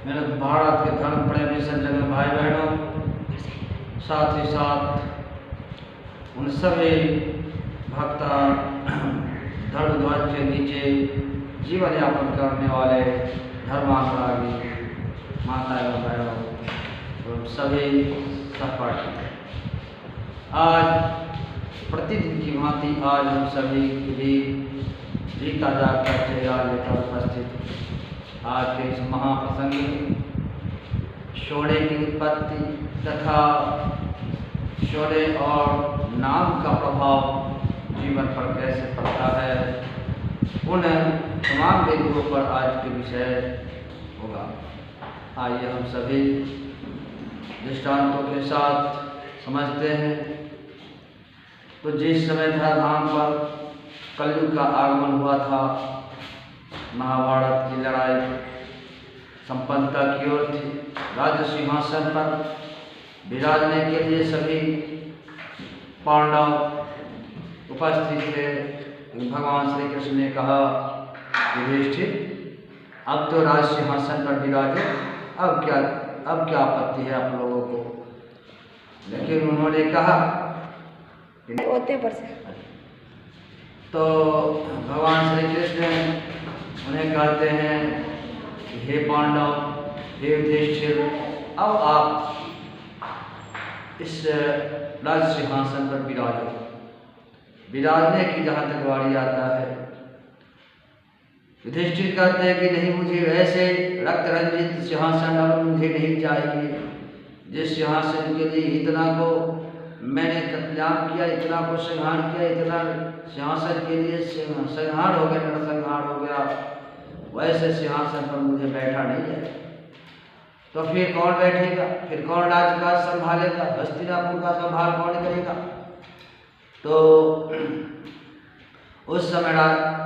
मेरे भारत के धर्म प्रेमी सज्जन भाई बहनों, साथ ही साथ उन सभी भक्ता धर्म ध्वज के नीचे जीवन यापन करने वाले धर्मानुरागी माता एवं बहनों एवं सभी सहपाठी, आज प्रतिदिन की भांति आज हम सभी भी जीता जागता चेहरा लेकर उपस्थित आज के इस महाप्रसंग में शोले की उत्पत्ति तथा शोले और नाम का प्रभाव जीवन पर कैसे पड़ता है, उन तमाम बिंदुओं पर आज के विषय होगा। आइए हम सभी दृष्टांतों के साथ समझते हैं। तो जिस समय धराधाम पर कलयुग का आगमन हुआ था, महाभारत की लड़ाई संपन्नता की ओर थी। राज सिंहासन पर विराजने के लिए सभी पांडव उपस्थित थे। भगवान श्री कृष्ण ने कहा, युधिष्ठिर, अब तो राज सिंहासन पर विराजे, अब क्या आपत्ति है आप लोगों को। लेकिन उन्होंने कहा तो भगवान श्री कृष्ण उन्हें कहते हैं कि हे पांडव, हे युधिष्ठिर, अब आप इस राज सिंहासन पर विराजो। विराजने की जहाँ तक बारी आता है, युधिष्ठिर कहते हैं कि नहीं, मुझे वैसे रक्त रंजित सिंहासन अब मुझे नहीं चाहिए, जिस सिंहासन के लिए इतना को मैंने कत्लेआम किया, इतना को संहार किया, इतना सिंहासन के लिए संहार हो गया, नरसंहार हो गया, वैसे सिंहासन पर मुझे बैठा नहीं है। तो फिर कौन बैठेगा, फिर कौन राजकाज संभालेगा, हस्तिनापुर का संभाल कौन करेगा। तो उस समय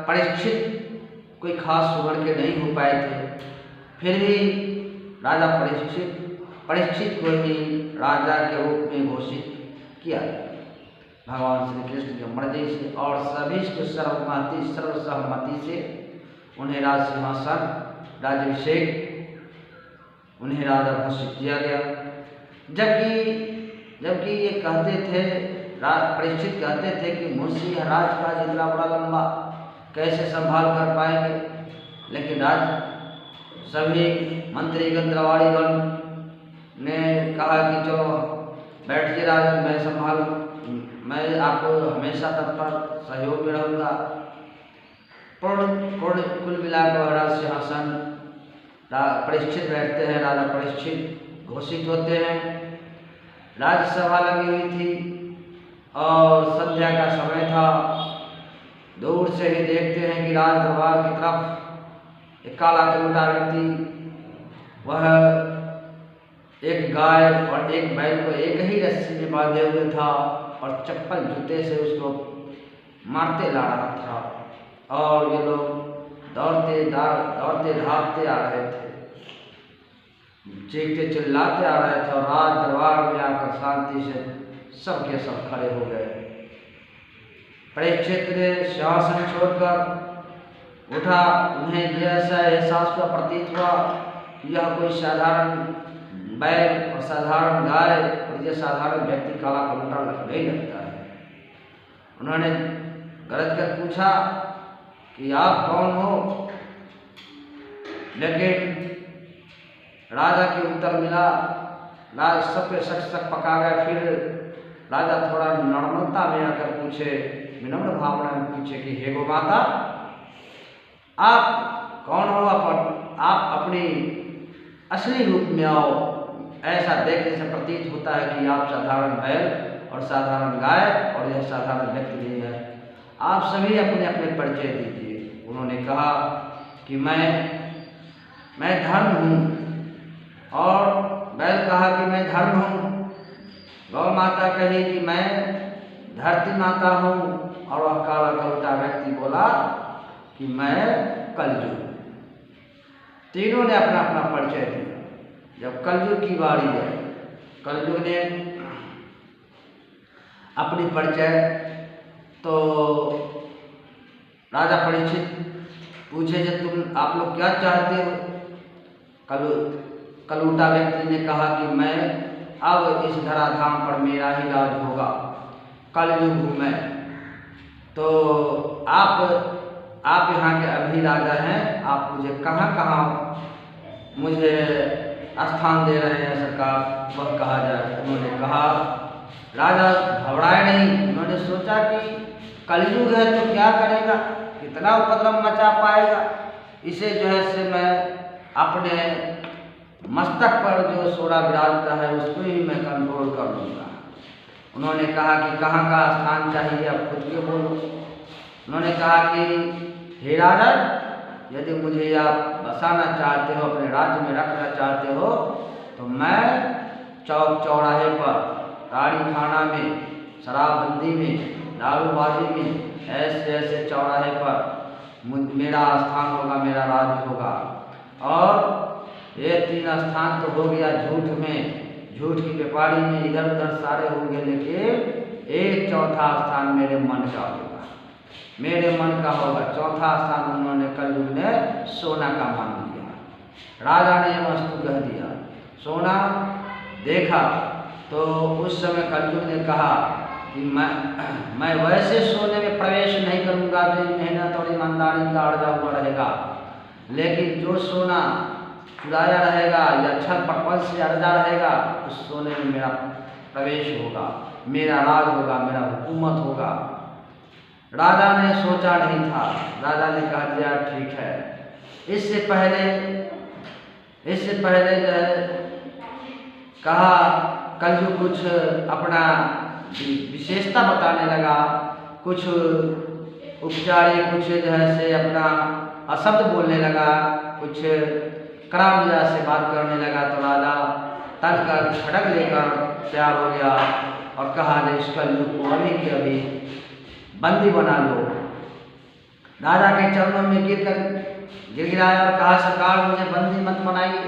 परीक्षित कोई खास उम्र के नहीं हो पाए थे, फिर भी राजा परीक्षित को ही राजा के रूप में घोषित किया भगवान श्री कृष्ण की मर्जी से, और सभी को सर्वसहमति से उन्हें राज सिंहासन राज्याभिषेक उन्हें राजा घोषित किया गया। जबकि ये कहते थे, परीक्षित कहते थे कि मुझसे यह राजकाज इतना बड़ा लंबा कैसे संभाल कर पाएंगे। लेकिन सभी मंत्रीगण द्रवाड़ीगण ने कहा कि चलो बैठिए राजन, मैं संभालूं, मैं आपको हमेशा तत्पर सहयोग में रहूँगा। कुल मिलाकर राज सिंहासन परीक्षित बैठते हैं, राजा परीक्षित घोषित होते हैं। राज्यसभा लगी हुई थी और संध्या का समय था। दूर से ही देखते हैं कि राज दरबार की तरफ एक काला कलूटा व्यक्ति, वह एक गाय और एक बैल को एक ही रस्सी में बांधे हुए था और चप्पल जूते से उसको मारते ला रहा था, और ये लोग दौड़ते भागते आ रहे थे, चीखते चिल्लाते आ रहे थे, और राज दरबार में आकर शांति से सब के सब खड़े हो गए। परीक्षित ने सिंहासन छोड़कर उठा। उन्हें जैसा एहसास हुआ, प्रतीत हुआ कि यह कोई साधारण बैल और साधारण गाय और यह साधारण व्यक्ति काला कलूटा नहीं लगता है। उन्होंने गरज कर पूछा कि आप कौन हो। लेकिन राजा के उत्तर मिला, राजा सब पे शक पका गया। फिर राजा थोड़ा नम्रता में आकर पूछे, विनम्र भावना में पूछे कि हे गो माता, आप कौन हो, आप अपनी असली रूप में आओ। ऐसा देखने से प्रतीत होता है कि आप साधारण बैल और साधारण गाय और यह साधारण व्यक्ति नहीं है। आप सभी अपने अपने परिचय दीजिए। उन्होंने कहा कि मैं धर्म हूँ, और बैल कहा कि मैं धर्म हूँ। गौ माता कही कि मैं धरती माता हूँ, और वह काला कलूटा व्यक्ति बोला कि मैं कलयुग। तीनों ने अपना अपना परिचय दिया। जब कलयुग की बारी है, कलयुग ने अपनी परिचय, तो राजा परीक्षित पूछे, जब आप लोग क्या चाहते हो। कलूटा व्यक्ति ने कहा कि मैं अब इस धराधाम पर मेरा ही राज होगा, कलयुग हूँ मैं। तो आप यहाँ के अभी राजा हैं, आप मुझे कहाँ कहाँ मुझे स्थान दे रहे हैं सरकार, वह कहा जाए। उन्होंने कहा, राजा घबराए नहीं। उन्होंने सोचा कि कलयुग है तो क्या करेगा, कितना उपद्रव मचा पाएगा, इसे जो है से मैं अपने मस्तक पर जो सोना विराजता है उसको ही मैं कंट्रोल कर लूँगा। उन्होंने कहा कि कहाँ का स्थान चाहिए, आप खुद के बोलो। उन्होंने कहा कि हे राजा, यदि मुझे आप बसाना चाहते हो, अपने राज्य में रखना चाहते हो, तो मैं चौक चौराहे पर, ताड़ी खाना में, शराबबंदी में, दारूबाजी में, ऐसे ऐसे चौराहे पर मेरा स्थान होगा, मेरा राज्य होगा। और ये 3 स्थान तो हो गया झूठ में, झूठ की व्यापारी में इधर उधर सारे होंगे, लेकिन एक चौथा स्थान मेरे मन का होगा, मेरे मन का होगा। चौथा स्थान उन्होंने कलयुग ने सोना का मान लिया। राजा ने यह वस्तु कह दिया, सोना देखा। तो उस समय कलयुग ने कहा कि मैं वैसे सोने में प्रवेश नहीं करूंगा जो मेहनत और ईमानदारी का अर्जा हुआ रहेगा, लेकिन जो सोना चुराया रहेगा या छल कपट से अर्जा रहेगा, उस सोने में मेरा प्रवेश होगा, मेरा राज होगा, मेरा हुकूमत होगा। राजा ने सोचा नहीं था, राजा ने कहा दिया ठीक है। इससे पहले जो है कहा कलयुग कुछ अपना विशेषता बताने लगा, कुछ उपचारी, कुछ जो है से अपना अशब्द बोलने लगा, कुछ कराम से बात करने लगा। तो राजा तन कर खड़ग लेकर तैयार हो गया और कहा इस कलयुग को अभी के अभी बंदी बना लो। राजा के चरणों में गिड़गिड़ाया और कहा सरकार मुझे बंदी मत बनाइए,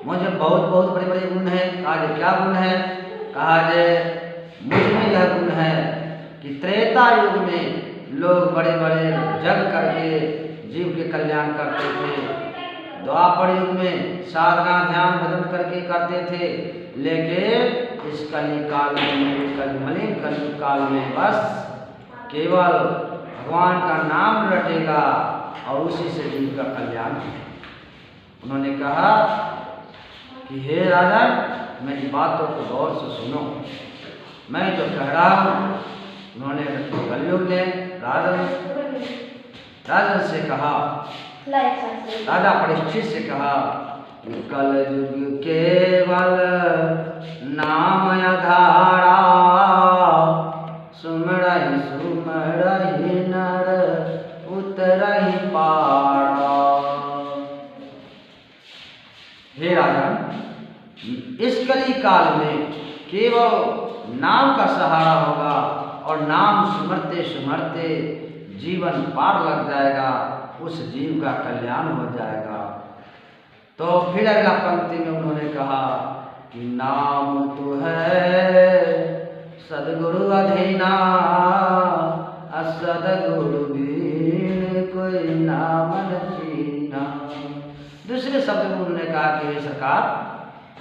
मुझे बहुत बहुत बड़े बड़े गुण हैं। कहा क्या गुण है? कहा मुझ में यह गुण है कि त्रेता युग में लोग बड़े बड़े जग करके जीव के कल्याण करते थे, द्वापर युग में साधना ध्यान भजन करके करते थे, लेकिन इस कली काल में, मलिन कली काल में बस केवल भगवान का नाम रटेगा और उसी से जीव का कल्याण है। उन्होंने कहा कि हे राजा, मेरी बातों को गौर से सुनो, मैं जो कह रहा हूँ। उन्होंने कलयुग ने राजन से कहा, राजा परीक्षित से कहा कि कलयुग केवल नाम आधारा, सुमरहि सुमरहि नर उतरहि पारा। हे राजन, इस कली काल में केवल नाम का सहारा होगा और नाम सुमरते सुमरते जीवन पार लग जाएगा, उस जीव का कल्याण हो जाएगा। तो फिर अगला पंक्ति में उन्होंने कहा कि नाम तो है सदगुरु अधीना, असदगुरु बिन कोई नाम न जीना। दूसरे शब्द में उन्होंने कहा कि हे सरकार,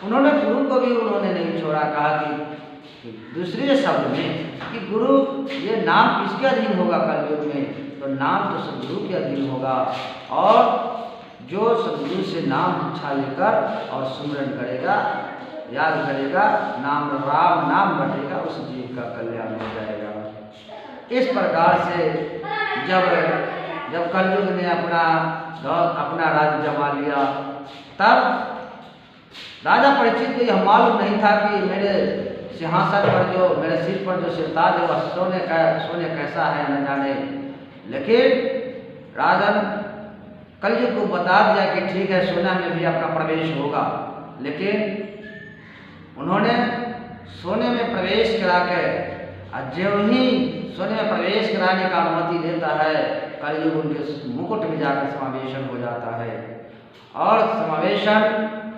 उन्होंने गुरु को भी उन्होंने नहीं छोड़ा। कहा कि दूसरे शब्द में कि गुरु, ये नाम किसके अधीन होगा कलयुग में? तो नाम तो सदगुरु के अधीन होगा, और जो सदगुरु से नाम इच्छा लेकर और सुमरन करेगा, याद करेगा, नाम राम नाम बटेगा, उस जीव का कल्याण हो जाएगा। इस प्रकार से जब कलयुग ने अपना राज्य जमा लिया, तब राजा परीक्षित को यह मालूम नहीं था कि मेरे सिंहासन पर जो, मेरे सिर पर जो सिरताज है वह सोने कैसा है न जाने। लेकिन राजन कलयुग को बता दिया कि ठीक है, सोना में भी आपका प्रवेश होगा। लेकिन उन्होंने सोने में प्रवेश करा के, जो ही सोने में प्रवेश कराने का अनुमति देता है, कलयुग उनके मुकुट में जाकर समावेशन हो जाता है, और समावेशन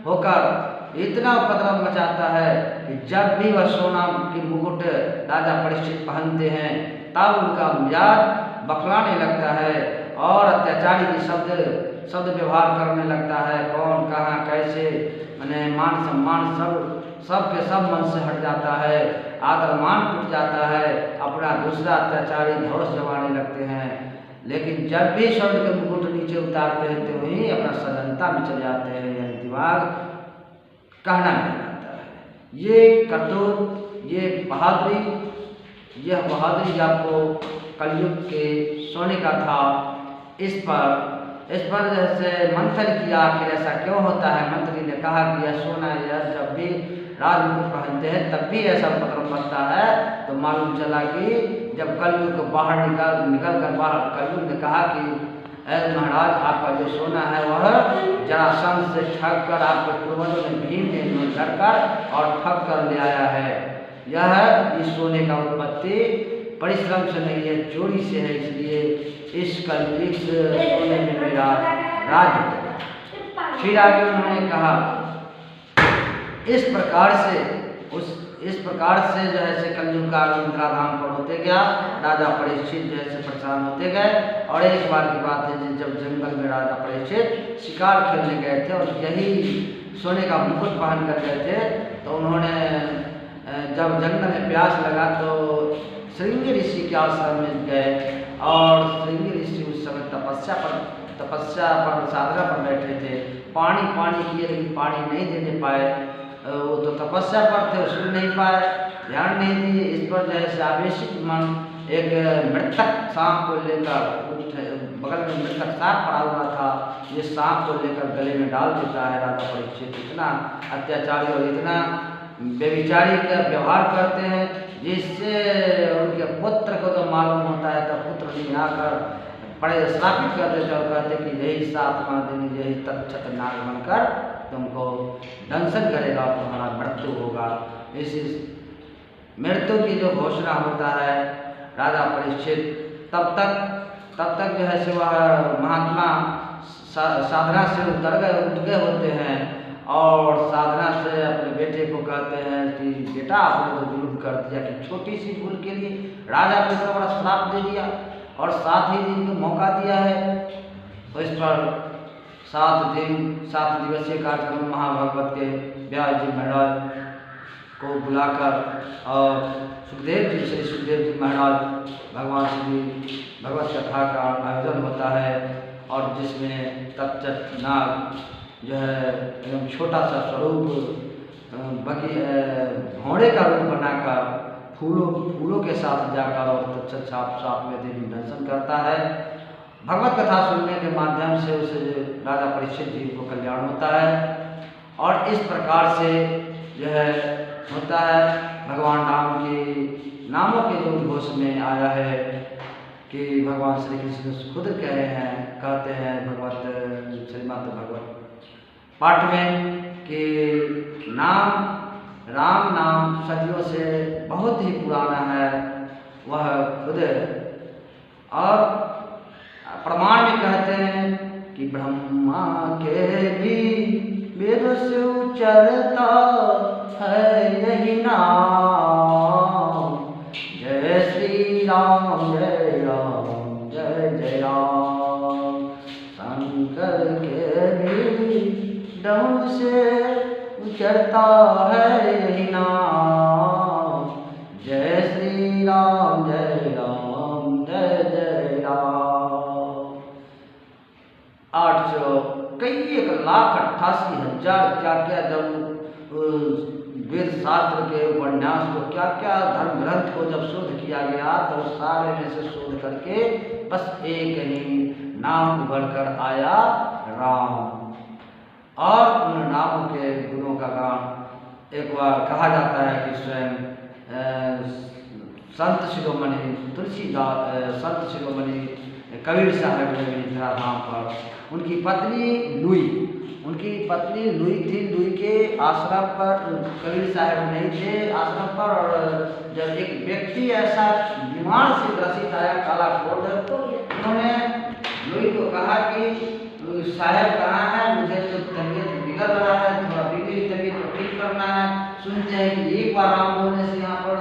होकर इतना उपद्रव मचाता है कि जब भी वह सोना की मुकुट राजा परीक्षित पहनते हैं, तब उनका मिजाज बखलाने लगता है और अत्याचारी की शब्द व्यवहार करने लगता है। कौन कहाँ कैसे मान सम्मान सब के सब मन से हट जाता है, आदर मान टूट जाता है, अपना दूसरा अत्याचारी धौस जमाने लगते हैं। लेकिन जब भी स्वर्ण के मुकुट नीचे उतारते हैं तो वहीं अपना सजनता में चले जाते हैं, यानी दिमाग कहना नहीं जाता है। ये करतूत, ये बहादुरी, यह बहादुरी आपको कलयुग के सोने का था। इस पर जैसे मंथन किया, आखिर ऐसा क्यों होता है। मंत्री ने कहा कि यह सोना, यह जब भी राजमुकुट पहनते हैं तब भी ऐसा उपक्रम बनता है। तो मालूम चला कि जब कलयुग को बाहर निकल कर बाहर कलयुग ने कहा कि महाराज, आपका जो सोना है वह जरासंध से ठग कर आपके पूर्वजों ने भीम ने लड़ कर और ठग कर ले आया है। यह इस सोने का उत्पत्ति परिश्रम से नहीं है, चोरी से है। इसलिए इस सोने में मेरा राज होगा। फिर आगे उन्होंने कहा इस प्रकार से जो है से कलयुग का इंद्राधाम पर होते गया। राजा परीक्षित जो है से परेशान होते गए। और एक बार की बात है, जब जंगल में राजा परीक्षित शिकार खेलने गए थे और यही सोने का मुकुट पहन कर गए थे, तो उन्होंने जब जंगल में प्यास लगा तो श्रृंगी ऋषि के आश्रम में गए। और श्रृंगी ऋषि उस समय तपस्या पर साधना पर बैठे थे। पानी किए लेकिन पानी नहीं देने पाए। वो तो तपस्या पर थे, सुन नहीं पाए, ध्यान नहीं दिए। इस पर जो है आवेशित मन एक मृतक सांप को लेकर, बगल में मृतक सांप पड़ा हुआ था, ये सांप को लेकर गले में डाल देता है। राजा परीक्षित इतना अत्याचारी और इतना बेविचारी का व्यवहार करते हैं, जिससे उनके पुत्र को तो मालूम होता है, तब पुत्र नहीं आकर बड़े श्रापित कर देते और कहते कि यही 7 दिन यही तक्षक नाग बनकर तुमको दंशन करेगा और तुम्हारा मृत्यु होगा। इस मृत्यु की जो घोषणा होता है राजा परीक्षित, तब तक जो है से वह महात्मा साधना से उठ गए होते हैं और साधना से अपने बेटे को कहते हैं कि बेटा, आपने तो जुल्म कर दिया कि छोटी सी भूल के लिए राजा को इतना बड़ा श्राप दे दिया और 7 ही दिन का मौका दिया है। तो इस पर 7 दिवसीय कार्यक्रम महाभागवत के व्यास जी महाराज को बुलाकर और श्री सुखदेव जी महाराज भगवान श्री भगवत कथा का आयोजन होता है। और जिसमें तक्षक नाग जो है एकदम छोटा सा स्वरूप घोड़े का रूप बनाकर फूलों के साथ जाकर और तक्षक साप में देवी दर्शन करता है। भगवत कथा सुनने के माध्यम से उसे राजा परीक्षित जी को कल्याण होता है। और इस प्रकार से जो है होता है। भगवान राम के नामों के जो घोष में आया है कि भगवान श्री कृष्ण खुद कहते हैं भगवत श्रीमद् भगवत पाठ में कि राम नाम सदियों से बहुत ही पुराना है, वह खुद और प्रमाण में कहते हैं कि ब्रह्मा के भी वेद से उच्चरता है यही नाम। जय श्री राम जय राम जय जय राम। शंकर के भी दम से उचरता है यही नाम। जय श्री राम जय राम जय जय राम। 800 कई 1,88,000 क्या जब वेद शास्त्र के उपन्यास को क्या धर्म ग्रंथ को जब शोध किया गया तो सारे में से शोध करके बस एक ही नाम उभर कर आया, राम। और उन नामों के गुणों का गान एक बार कहा जाता है कि स्वयं संत शिरोमणि संत शिरोमणि कबीर साहब ने इंदिराधाम पर उनकी पत्नी लुई थी। लुई के आश्रम पर कबीर साहब नहीं थे आश्रम पर। और जब एक व्यक्ति ऐसा बीमार से ग्रसित आया, काला कोट, उन्होंने लुई को कहा कि साहब कहाँ है, मुझे तो तबीयत बिगड़ रहा है, थोड़ा बिगड़ी तबीयत को ठीक करना है। सुनते हैं कि एक बार राम बोलने से यहाँ पर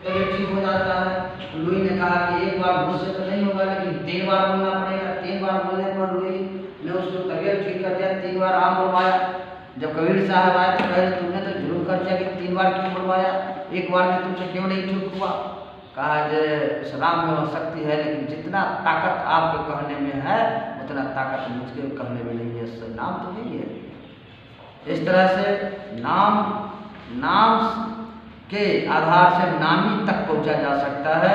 तबीयत ठीक हो जाता है। लुई ने कहा कि एक बार मुझसे तो नहीं होगा, लेकिन 3 बार बोलना पड़ेगा। 3 बार बोलने पर लुई ने उसको तबीयत ठीक कर दिया। 3 बार राम बोलवाया, जब कबीर साहब आए तो कहे तुमने तो जुल्म कर दिया कि 3 बार क्यों मरवाया, एक बार में तुमसे क्यों नहीं ठीक हुआ। कहा जे इस्लाम में वह शक्ति है, लेकिन जितना ताकत आपके कहने में है उतना ताकत मुझके कहने में नहीं है, इससे नाम तो नहीं है। इस तरह से नाम के आधार से नामी तक पहुंचा जा सकता है।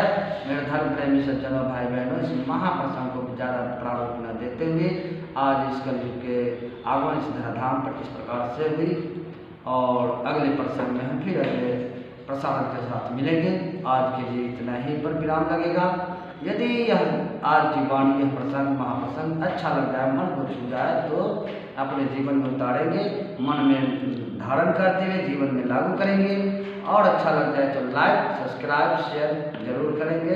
मेरे धर्म प्रेमी सज्जनों भाई बहनों, इस महाप्रसंग को ज़्यादा प्रारूप न देते हुए आज इस कलयुग के आगमन इस धराधाम पर इस प्रकार से हुई, और अगले प्रसंग में हम फिर अगले प्रसारण के साथ मिलेंगे। आज के लिए इतना ही पर विराम लगेगा। यदि यह आज की वाणी, यह प्रसंग महाप्रसंग अच्छा लग जाए, मन को छू जाए, तो अपने जीवन में उतारेंगे, मन में धारण करते हुए जीवन में लागू करेंगे, और अच्छा लग जाए तो लाइक सब्सक्राइब शेयर जरूर करेंगे।